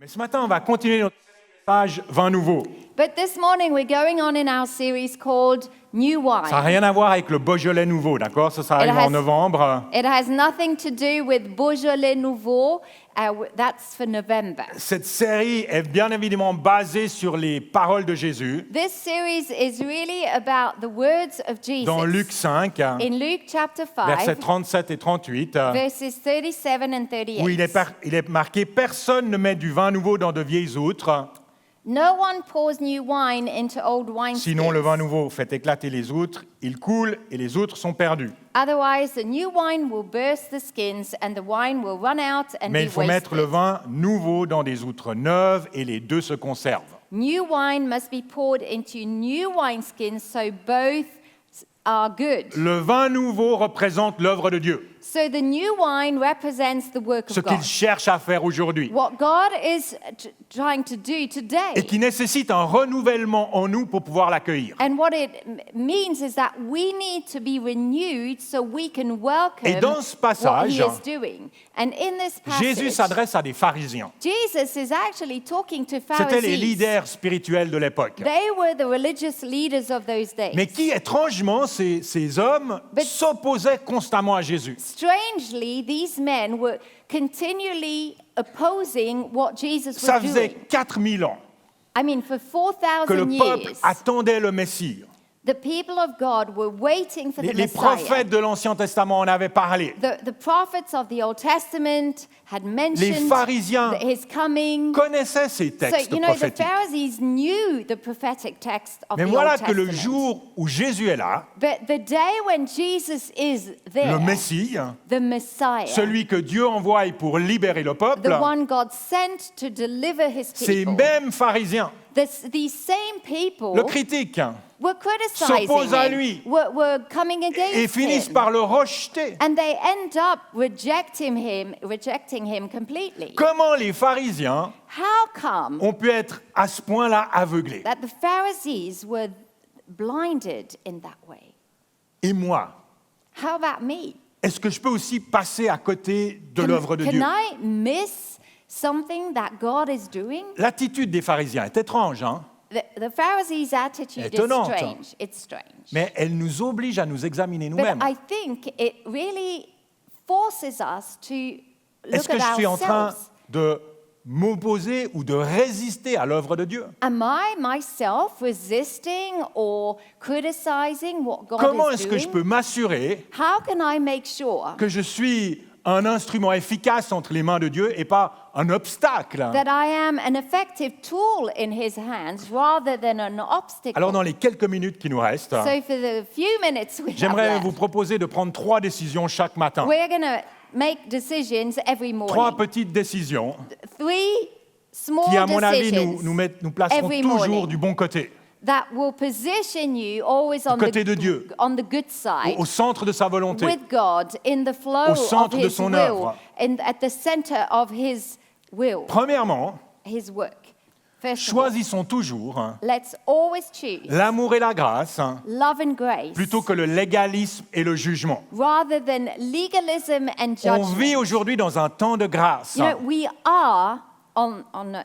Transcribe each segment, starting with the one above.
Mais ce matin, on va continuer notre message Vin nouveau. But this morning we're going on in our series called New Ça n'a Wine. rien à voir avec le Beaujolais nouveau, d'accord? Ça arrive en novembre. It has nothing to do with Beaujolais Nouveau. That's for November. Cette série est bien évidemment basée sur les paroles de Jésus This series is really about the words of Jesus. dans Luc 5, In Luke chapter 5, versets 37 et 38, verses 37 and 38. où il est marqué « Personne ne met du vin nouveau dans de vieilles outres, No one pours new wine into old sinon le vin wineskins. nouveau fait éclater les outres, il coule et les outres sont perdues. Otherwise, the new wine will burst the skins and the wine will run out and Mais be il faut mettre le wasted. vin nouveau dans des outres neuves et les deux se conservent. New wine must be poured into new wineskins so both are good. Le vin nouveau représente l'œuvre de Dieu, So the new wine represents the work ce of qu'il God. cherche à faire aujourd'hui, What God is trying to do today. et qui nécessite un renouvellement en nous pour pouvoir l'accueillir. And what it means is that we need to be renewed so we can welcome Et dans ce what passage, he is doing. And in this Jésus passage, s'adresse à des pharisiens. Jesus is actually talking to C'étaient les Pharisees. leaders spirituels de l'époque. They were the religious leaders of those days. Mais qui, étrangement, ces hommes s'opposaient constamment à Jésus. Strangely, these men were continually opposing what Jesus Ça was faisait doing. 4000 ans I mean, for que le 4,000 peuple years, attendait le Messie. the people of God were waiting for the Les Messiah. prophètes de l'Ancien Testament en avaient parlé. The prophets of the Old Testament had Les mentioned pharisiens his coming. connaissaient ces So, textes you know, the prophétiques. Pharisees knew the prophetic text of Mais the voilà Old que le Testament. jour où Jésus est là, But the day when Jesus is there, le Messie, the Messiah, celui que Dieu envoie pour libérer le peuple, the one God sent to deliver his ces people, mêmes pharisiens these same people le critiquent were criticizing s'opposent à him, lui were coming et against finissent him. par le rejeter. And they end up rejecting him completely. Comment les pharisiens How come ont pu être à ce point-là aveuglés? that the Pharisees were blinded in that way? Et moi, How about me? est-ce que je peux aussi passer à côté de l'œuvre de Can Dieu? I miss something that God is doing? L'attitude des pharisiens est étrange, hein? The Pharisees' attitude is Étonnante. strange. It's strange. Mais elle nous oblige à nous examiner But nous-mêmes. I think it really forces us to Est-ce look que at je suis en train ourselves. de m'opposer ou de résister à l'œuvre de Dieu? Am I myself resisting or criticizing what God Comment is est-ce que doing? je peux m'assurer How can I make sure que je suis un instrument efficace entre les mains de Dieu et pas un obstacle? that I am an effective tool in His hands rather than an obstacle? Alors, dans les quelques minutes qui nous restent, So for the few minutes we have j'aimerais left, vous proposer de prendre 3 décisions chaque matin. we're going to make decisions every 3 morning. petites décisions 3 small qui, à mon avis, decisions nous placeront every toujours morning du bon côté, that will position you always on côté de Dieu, on the good side au centre de sa volonté. with God in the flow au centre of de His son will œuvre. and at the center of His will, Premièrement, His work. First of all, choisissons toujours let's always choose l'amour et la grâce love and grace plutôt que le légalisme et le jugement. rather than legalism and On judgment. vit aujourd'hui dans un temps de grâce. You know, we are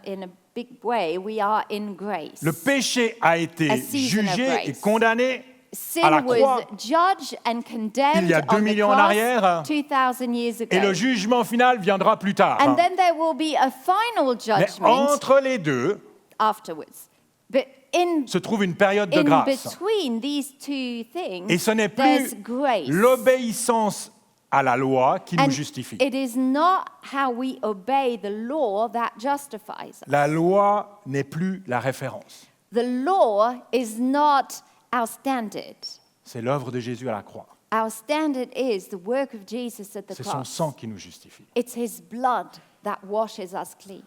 in a big way, we are in grace. Le péché a été A season of jugé grace. et condamné Sin à la was croix judged and condemned il y a 2 on the millions en cross arrière, 2,000 years ago. et le jugement final viendra plus tard. And then there will be a final Mais judgment entre les deux afterwards. But in se trouve une période de in grâce. between these two things, Et ce n'est there's plus grace. l'obéissance à la loi qui nous And justifie. it is not how we obey the law that justifies us. La loi n'est plus la référence. The law is not our standard. C'est l'œuvre de Jésus à la croix. Our standard is the work of Jesus at the C'est son cross. sang qui nous justifie. It's His blood that washes us clean.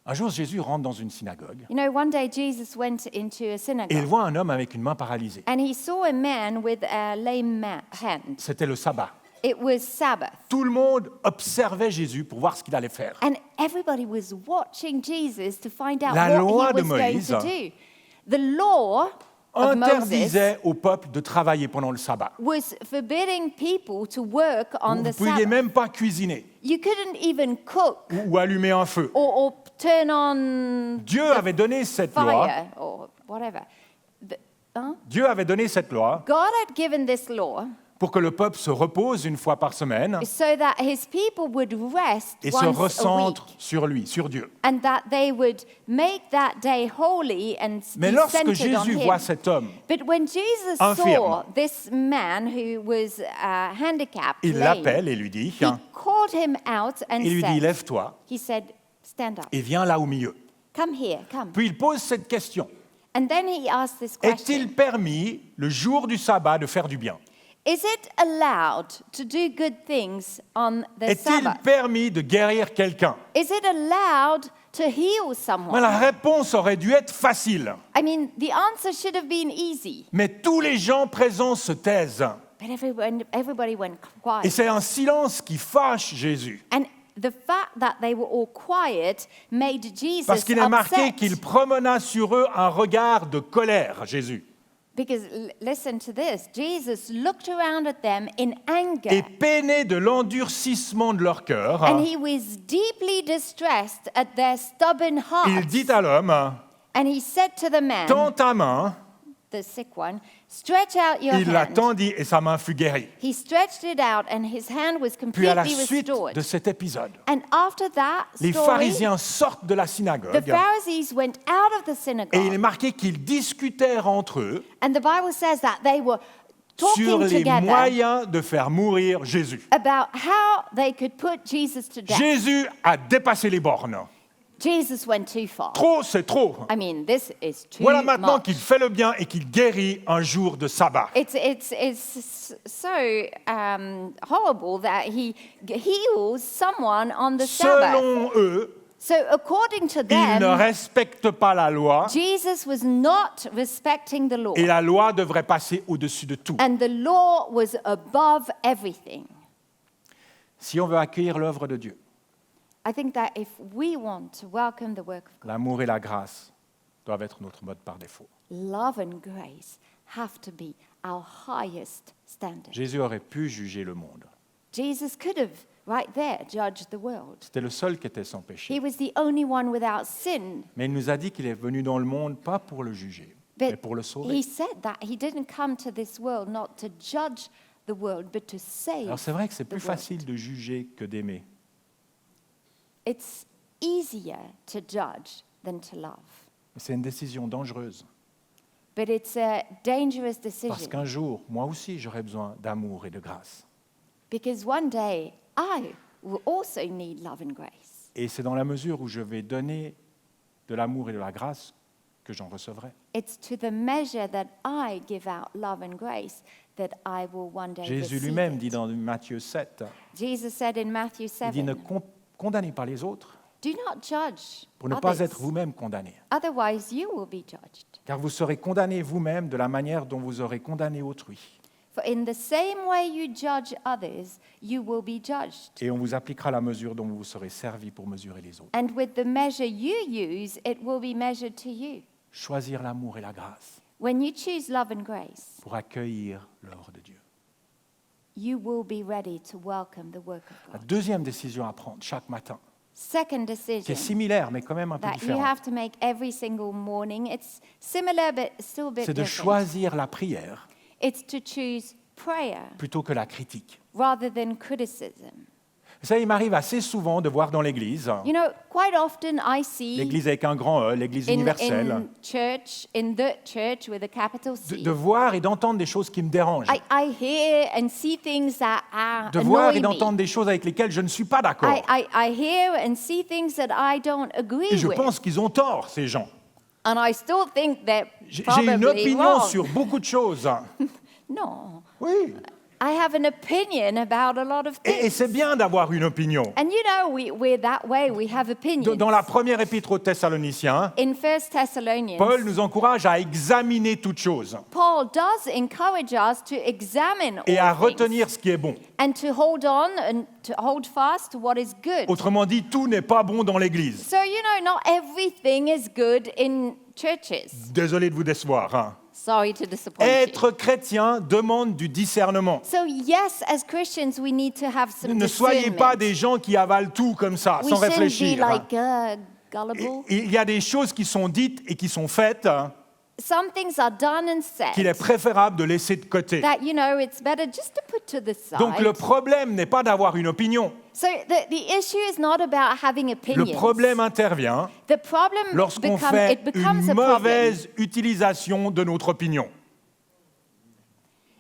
Un jour, Jésus rentre dans une synagogue You know, one day Jesus went into a et il synagogue voit un homme avec une main paralysée. and he saw a man with a lame hand. C'était le sabbat. It was Sabbath. Tout le monde observait Jésus pour voir ce qu'il allait faire. And everybody was watching Jesus to find out La what loi he de was going Moïse to do. The law of Moses interdisait au peuple de travailler pendant le sabbat. was forbidding people to work on Vous ne the pouviez Sabbath. même pas cuisiner You couldn't even cook ou allumer un feu. or turn on Dieu avait donné cette loi. fire or whatever. Dieu avait donné cette loi God had given this law pour que le peuple se repose une fois par semaine so that his people would rest et se once a week recentre sur lui, sur Dieu. and that they would make that day holy and Mais be lorsque centered on Jésus him. voit cet homme, But when Jesus infirme, saw this man who was handicapped, il lame, l'appelle et lui dit, he called him out and il lui dit, said, lève-toi he said, stand up, et viens là au milieu. come here, come. Puis il pose cette question. And then he asked this question, Est-il permis, le jour du sabbat, de faire du bien? is it allowed to do good things on the Est-il Sabbath? permis de guérir quelqu'un? Is it allowed to heal Mais someone? la réponse aurait dû être facile. I mean, the answer should have been easy, Mais tous les gens présents se taisent. but everybody went Et quiet. c'est un silence qui fâche Jésus. And the fact that they were all quiet made Jesus Parce qu'il est marqué upset. qu'il promena sur eux un regard de colère, Jésus. Because listen to this, Jesus looked around at them in Et anger, peiné de l'endurcissement de leur cœur, and he was deeply distressed at their stubborn il hearts. dit à l'homme, And he said to the man, tends ta main. the sick one, stretch out your Il la hand. tendit et sa main fut guérie. He stretched it out, and his hand was Puis à la completely suite restored. de cet épisode, And after that les story, pharisiens sortent de la the synagogue Pharisees went out of the et il est synagogue, marqué qu'ils discutèrent entre eux and the Bible says that they were sur talking les together moyens de faire mourir Jésus. about how they could put Jesus to death. Jésus a dépassé les bornes. Jesus went too far. Trop, c'est trop. I mean, this is too Voilà maintenant much. qu'il fait le bien et qu'il guérit un jour de sabbat. It's so horrible that he heals someone on the Sabbath. Selon eux, So according to il ne them, respecte pas la loi Jesus was not respecting the law. et la loi devrait passer au-dessus de tout. And the law was above everything. Si on veut accueillir l'œuvre de Dieu, I think that if we want to welcome the work of God, l'amour et la grâce doivent être notre mode par défaut. love and grace have to be our highest standard. Jésus aurait pu juger le monde. Jesus could have, right there, judged the world. C'était le seul qui était sans He péché. was the only one without sin. Mais il nous a dit qu'il est venu dans le monde pas pour le juger, mais But pour le sauver. he said that he didn't come to this world not to judge the world, but to save. Alors c'est vrai que c'est the plus world. facile de juger que d'aimer. It's easier to judge than to love. C'est une décision dangereuse. But it's a dangerous Parce decision qu'un jour, moi aussi, j'aurai besoin d'amour et de grâce. because one day I will also need love and grace. Et c'est dans la mesure où je vais donner de l'amour et de la grâce que j'en recevrai. It's to the measure that I give out love and grace that I will one day Jésus receive lui-même it. dit dans Matthieu 7, Jesus said in Matthew il dit 7, ne condamnez pas les autres do not judge pour ne pas others, être vous-même condamnés. otherwise you will be judged. Car vous serez condamnés vous-même de la manière dont vous aurez condamné autrui. For in the same way you judge others, you will be judged. Et on vous appliquera la mesure dont vous serez servi pour mesurer les autres. And with the measure you use, it will be measured to you. Choisir l'amour et la grâce When you choose love and grace, pour accueillir l'œuvre de Dieu. you will be ready to welcome the work of La God. deuxième décision à prendre chaque matin, Second qui est decision similaire mais quand même un peu that you différente, have to make every single morning, it's similar but still a bit c'est de different. choisir la prière It's to choose prayer plutôt que la critique. rather than criticism. Vous savez, il m'arrive assez souvent de voir dans l'Église, You know, quite often I see l'Église avec un grand E, l'Église universelle, in the church with a capital C, de voir et d'entendre des choses qui me dérangent, I hear and see things that de voir et annoy me. d'entendre des choses avec lesquelles je ne suis pas d'accord. I hear and see things that I don't agree Et je with. pense qu'ils ont tort, ces gens. And I still think they're J'ai probably une opinion wrong. sur beaucoup de choses. No. Oui. I have an opinion about a lot of Et things. c'est bien d'avoir une opinion. And you know, we're that way. We have opinions. Dans la première épître aux Thessaloniciens, In 1 Thessalonians, Paul nous encourage à examiner toutes choses Paul does encourage us to examine et à all things retenir ce qui est bon. and to hold on and to hold fast to what is good. Autrement dit, tout n'est pas bon dans l'Église. So, you know, not everything is good in churches. Désolé de vous décevoir. Hein. Sorry to disappoint you. Être chrétien demande du discernement. So yes, as Christians, we need to have some Ne soyez pas discernment. des gens qui avalent tout comme ça, We sans shouldn't be réfléchir. like gullible. Il y a des choses qui sont dites et qui sont faites Some things are done and qu'il est said préférable de laisser de côté. that, it's better just to put to the side. Donc le problème n'est pas d'avoir une opinion. So the issue is not about having Le opinions. problème intervient The problem lorsqu'on fait becomes une a problem. mauvaise utilisation de notre opinion.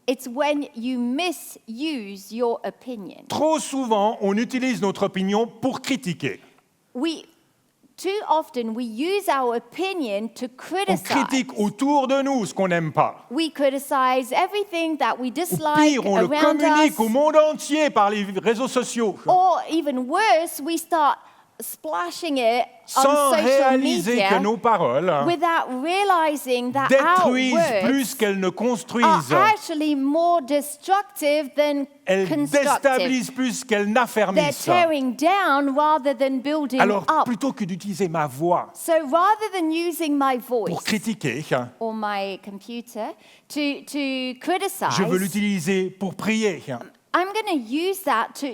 It's when you misuse your opinion. Trop souvent, on utilise notre opinion pour critiquer. Too often we use our opinion to On criticize. critique autour de nous ce qu'on n'aime pas. We criticize everything that we Ou dislike pire, on le around communique us. au monde entier par les réseaux sociaux, Or even worse, we start splashing it sans on social réaliser media que nos paroles without realizing that our détruisent words plus qu'elles ne are construisent. actually more destructive than Elles constructive. déstabilisent plus qu'elles They're n'affermissent. tearing down rather than building Alors, up. plutôt que d'utiliser ma voix So rather than using my voice pour critiquer, or my computer to criticize, je veux l'utiliser pour prier. I'm going to use that to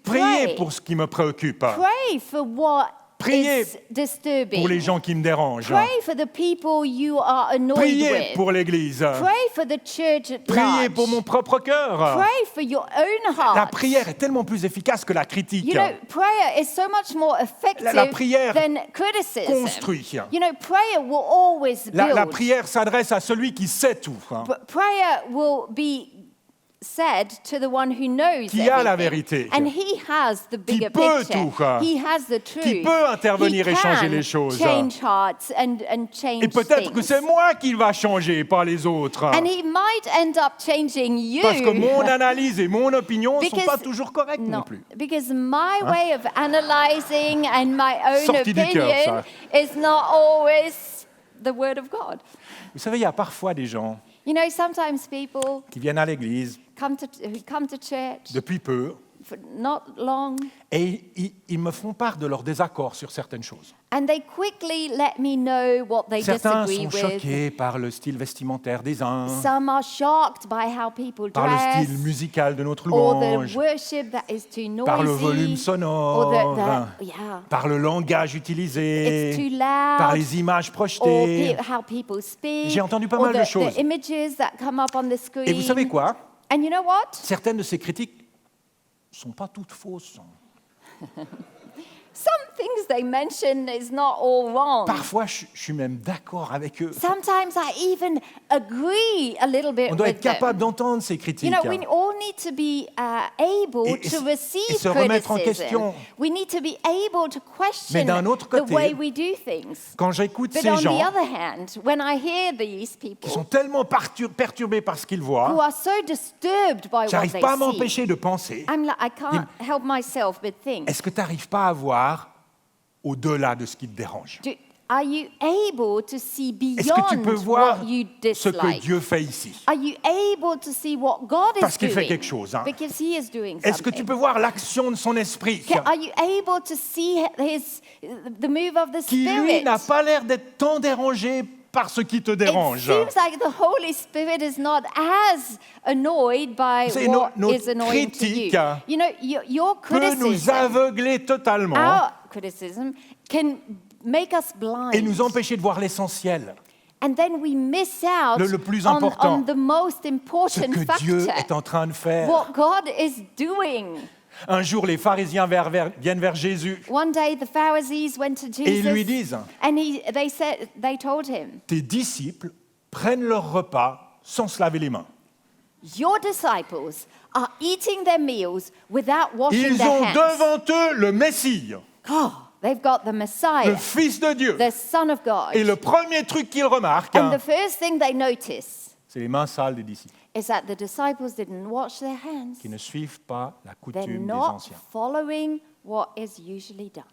Prier pray. pour ce qui me préoccupe. Pray for what Priez is disturbing. Pour les gens qui me dérangent. Pray for the people you are annoyed Priez with. pour l'Église. Pray for the church at Priez large. pour mon propre cœur. Pray for your own heart. La prière est tellement plus efficace que la critique. You know, prayer is so much more effective La prière than criticism. construit. You know, prayer will always build. La prière s'adresse à celui qui sait tout, But prayer will be said to the one who knows qui a la everything. vérité, And he has the bigger peut picture. tout, He has the truth. qui peut intervenir He et changer can les choses. change hearts and change Et peut-être que things. c'est moi qui va changer, pas les autres. And he might end up changing you. Parce que mon analyse et mon opinion ne sont Because- pas toujours correctes non No, plus. because my way of analyzing and my own Sorti du cœur, opinion is not always the word of God. Vous savez, il y a parfois des gens You know, sometimes people qui viennent à l'église who come to church depuis peu for not long, et ils me font part de leur désaccord sur certaines choses. and they quickly let me know what they Certains disagree sont with. choqués par le style vestimentaire des uns, Some are shocked by how people par le dress, style musical de notre or the louange, worship that is too noisy, par le volume or sonore, yeah, par le langage it's utilisé, too par loud, les images or projetées. how people speak, J'ai entendu pas or mal de the choses. images that come up on the screen. Et vous savez quoi? And you know what? Certaines de ces critiques ne sont pas toutes fausses. Some things they mention is not all wrong. Parfois, je suis même d'accord avec eux. Sometimes I even agree a little bit On doit with être capable them. d'entendre ces You critiques. know, we all need to be able Et to receive se remettre en criticism. question. We need to be able to Mais question d'un autre the côté, way we do things. Quand j'écoute But ces on the gens other hand, when I hear these qui people sont tellement perturbés par ce qu'ils who voient, are so disturbed by what j'arrive they pas à see, m'empêcher de penser, I'm like, I can't help myself but think, est-ce que tu n'arrives pas à voir au-delà de ce qui te dérange? are you able to see Est-ce que tu beyond peux voir what you ce que dislike? Dieu fait ici? Are you able to see what God Parce is qu'il doing? fait quelque chose, hein. Because He is doing Est-ce que tu something. peux voir l'action de son esprit Are you able to see the move of the qui, lui, Spirit? n'a pas l'air d'être tant dérangé par ce qui te It dérange? seems like the Holy Spirit is not as annoyed by Vous savez, what notre is annoying to you. critique You know, your peut nous criticism, aveugler totalement our criticism, can make us blind. et nous empêcher de voir l'essentiel, And then we miss out le plus on important, the most ce important que factor, Dieu est en train de faire. what God is doing. Un jour, les pharisiens viennent vers Jésus One day the Pharisees went to et ils lui Jesus disent, and they told him, tes disciples prennent leur repas sans se laver les mains. your disciples are eating their meals without washing Ils their ont hands. devant eux le Messie, Oh, they've got the le Messiah, Fils de Dieu. the Son of God. Et le premier truc qu'ils remarquent, And the first thing they notice c'est les mains sales des disciples, is that the disciples didn't wash their hands. qui ne suivent pas la They're coutume des not anciens. following what is usually done.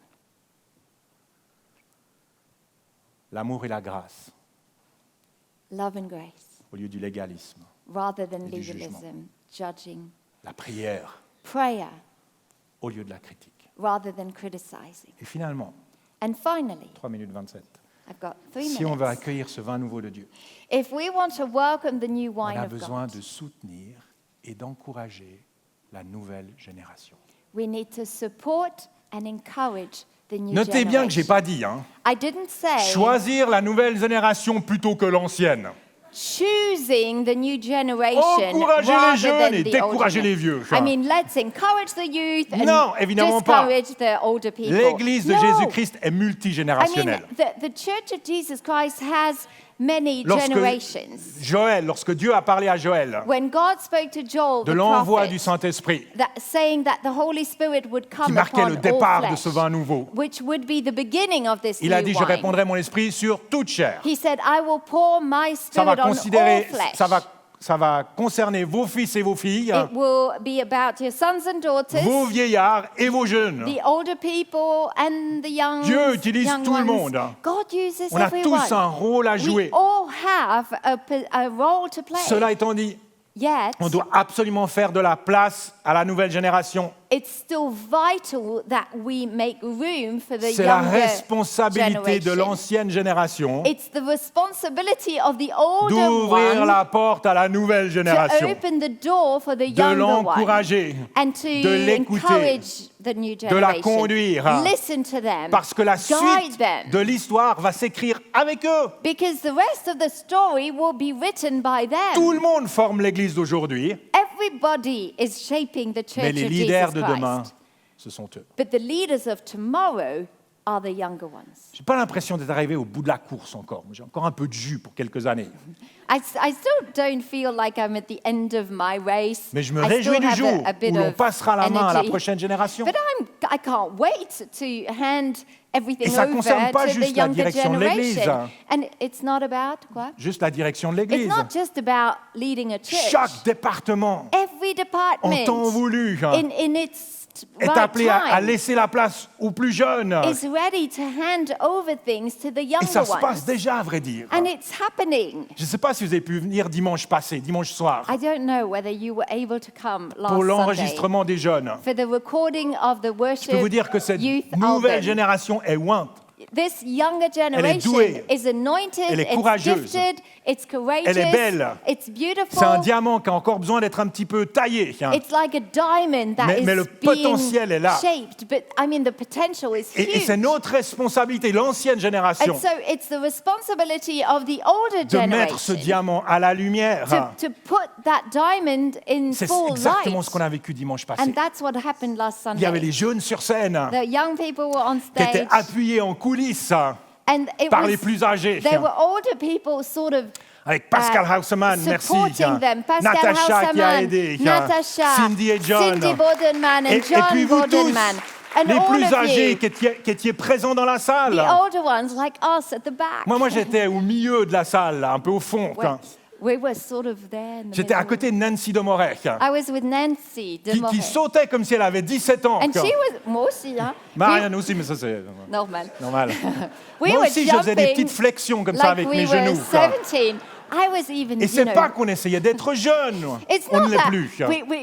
L'amour et la grâce Love and grace, au lieu du légalisme. rather than Et du legalism, judging. La prière Prayer, au lieu de la critique. rather than criticizing. Et finalement, And finally, 3 minutes 27, I've got 3 Si on veut minutes. accueillir ce vin nouveau de Dieu, If we want to welcome the new on wine a of besoin God, de soutenir et d'encourager la nouvelle génération. we need to support and encourage the new Notez bien que je n'ai generation. pas dit, hein, I didn't say choisir la nouvelle génération plutôt que l'ancienne. choosing the new generation Encourager les rather jeunes than et the décourager older. les vieux. I mean, let's encourage the youth and Non, évidemment pas. discourage the older people. L'Église de No. Jésus-Christ est I mean, multigénérationnelle. the Church of Jesus Christ has many Lorsque generations. lorsque Dieu a parlé à Joël When God spoke to Joel, de the l'envoi prophet, du Saint-Esprit, saying that the Holy Spirit would qui come marquait upon le all départ de flesh, ce vin nouveau, which would be the beginning of this il a new dit, je wine. répandrai mon esprit sur toute chair. He said, I will pour my Ça va spirit on all considérer, flesh. ça va concerner vos fils et vos filles, It will be about your sons and daughters, vos vieillards et vos jeunes. the older people and the young, Dieu utilise young tout le ones. monde. God uses On a everyone. tous un rôle à We jouer. all have a role to play. Cela étant dit, Yet, on doit absolument faire de la place à la nouvelle génération. it's still vital that we make room for the C'est la younger responsabilité de generation. l'ancienne génération It's the responsibility of the older d'ouvrir one la porte à la nouvelle to génération, open the door for the de younger one l'encourager, and de to l'écouter, encourage the new de la generation. conduire, Listen to them, parce que la guide suite them, de l'histoire va s'écrire avec eux. because the rest of the story will be written by Tout them. le monde forme l'Église d'aujourd'hui, Everybody is shaping the mais church les of leaders Jesus de demain, Christ. ce sont eux. But the leaders of tomorrow are the younger ones. Je n'ai pas l'impression d'être arrivé au bout de la course encore. J'ai encore un peu de jus pour quelques années. I still don't feel like I'm at the end of my race. Mais je me I réjouis still du have jour a bit où l'on of passera la main à la energy. prochaine génération. But I can't wait to hand everything Et ça over concerne pas to the juste la younger direction de l'Église. generation. And it's not about quoi? Juste la direction de It's l'Église. not just about leading a church. Chaque département, Every en department temps voulu, in its est right appelé à time laisser la place aux plus jeunes. is ready to hand over things to the Et younger ça se passe ones. déjà, à vrai dire. And it's happening. Je ne sais pas si vous avez pu venir dimanche passé, dimanche soir, I don't know whether you were able to come last pour Sunday l'enregistrement des jeunes. for the recording of the Je peux worship vous dire que cette youth nouvelle album. génération est ointe. This younger est generation douée. is anointed, Elle est it's courageuse. gifted, it's courageous, Elle est belle. it's beautiful. C'est un diamant qui a encore besoin d'être un petit peu taillé. It's like a diamond that Mais is le being potentiel est là. shaped, but I mean the potential is Et huge. c'est notre responsabilité, l'ancienne génération, And so it's the responsibility of the older de mettre ce generation diamant à la lumière. to put that diamond in C'est full exactement light. ce qu'on a vécu dimanche passé. And that's what happened last Il y avait Sunday. les jeunes sur scène The young people were on qui étaient stage, appuyés en coulisses and it par was, les plus âgés. there were older people sort of Avec Pascal Hausemann, merci. supporting them. Pascal Natacha qui a Hausemann, aidé. Natasha, Cindy et John. Cindy Bodenman and Et John puis vous tous, Bodenman. And les all plus of âgés you, qui étiez présents dans la salle. the older ones like us at the back. Moi, j'étais au milieu de la salle, là, un peu au fond. Well, we were sort of there in the J'étais à middle. côté de Nancy Domorech, I was with Nancy de qui Moret. sautait comme si elle avait 17 ans. And she was, moi aussi, hein. Marianne aussi, mais ça c'est Normal. normal. We Moi were aussi, je faisais des jumping petites flexions comme ça like avec we mes were genoux. 17. I was even, Et you c'est know, pas qu'on essayait d'être jeune, it's on not ne l'est that plus.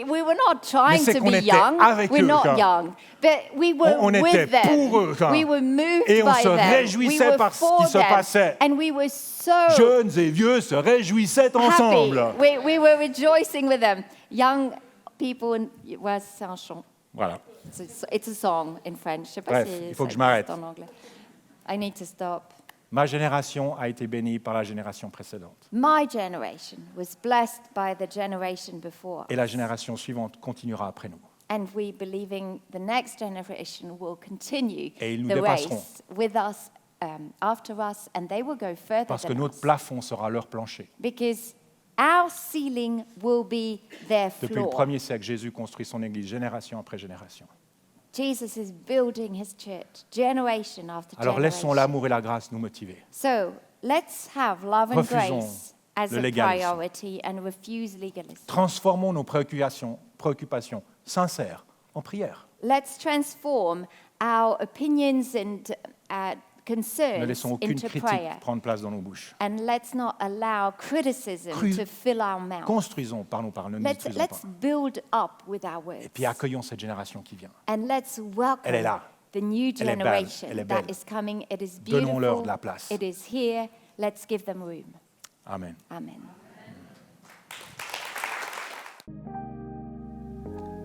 we were not trying c'est to qu'on be était young. avec We're eux, not quoi. young. But we were On était with them. pour eux, quoi. We were moved Et on by se them. réjouissait we were par ce for qui se them. passait. And we were so Jeunes et vieux se réjouissaient ensemble. happy. We were rejoicing with them. Young people, ouais, c'est un chant. Voilà. It's a song in French. Je sais pas Bref, si il faut que ça je m'arrête. existe en anglais. I need to stop. Ma génération a été bénie par la génération précédente. My generation was blessed by the generation before. Et la génération suivante continuera après nous. And we believing the next generation will continue Et ils nous the dépasseront. race with us after us, and they will go further Parce que than notre us. plafond sera leur plancher. Because our ceiling will be their Depuis le floor. 1er siècle, Jésus construit son Église génération après génération. Jesus is building his church generation after Alors laissons generation. l'amour et la grâce nous motiver. So let's have love and Refusons grace as le a légalisme. priority and refuse legalism. Transformons nos préoccupations sincères en prière. Let's transform our opinions and Ne concerns laissons aucune into critique prayer. prendre place dans nos bouches. And let's not allow criticism to fill our mouth. Construisons par nos paroles, ne nous détruisons Let's pas. build up with our words. Et puis accueillons cette génération qui vient. And let's welcome Elle est là. the new Elle est belle, generation elle est that belle. is coming. It is Donnons-leur beautiful. de la place. It is here. Let's give them room. Amen. Amen.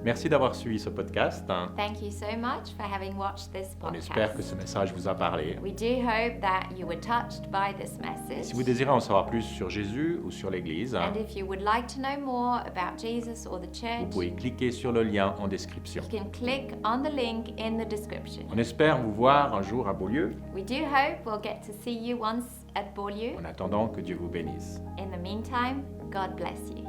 Merci d'avoir suivi ce podcast. Thank you so much for having watched this On espère que podcast. ce message vous a parlé. We do hope that you were touched by this message. Si vous désirez en savoir plus sur Jésus ou sur l'Église, And if you would like to know more about Jesus or the vous church, pouvez cliquer sur le lien en description. you can click on the link in the description. On espère vous voir un jour à Beaulieu. We do hope we'll get to see you once at Beaulieu. En attendant, que Dieu vous bénisse. In the meantime, God bless you.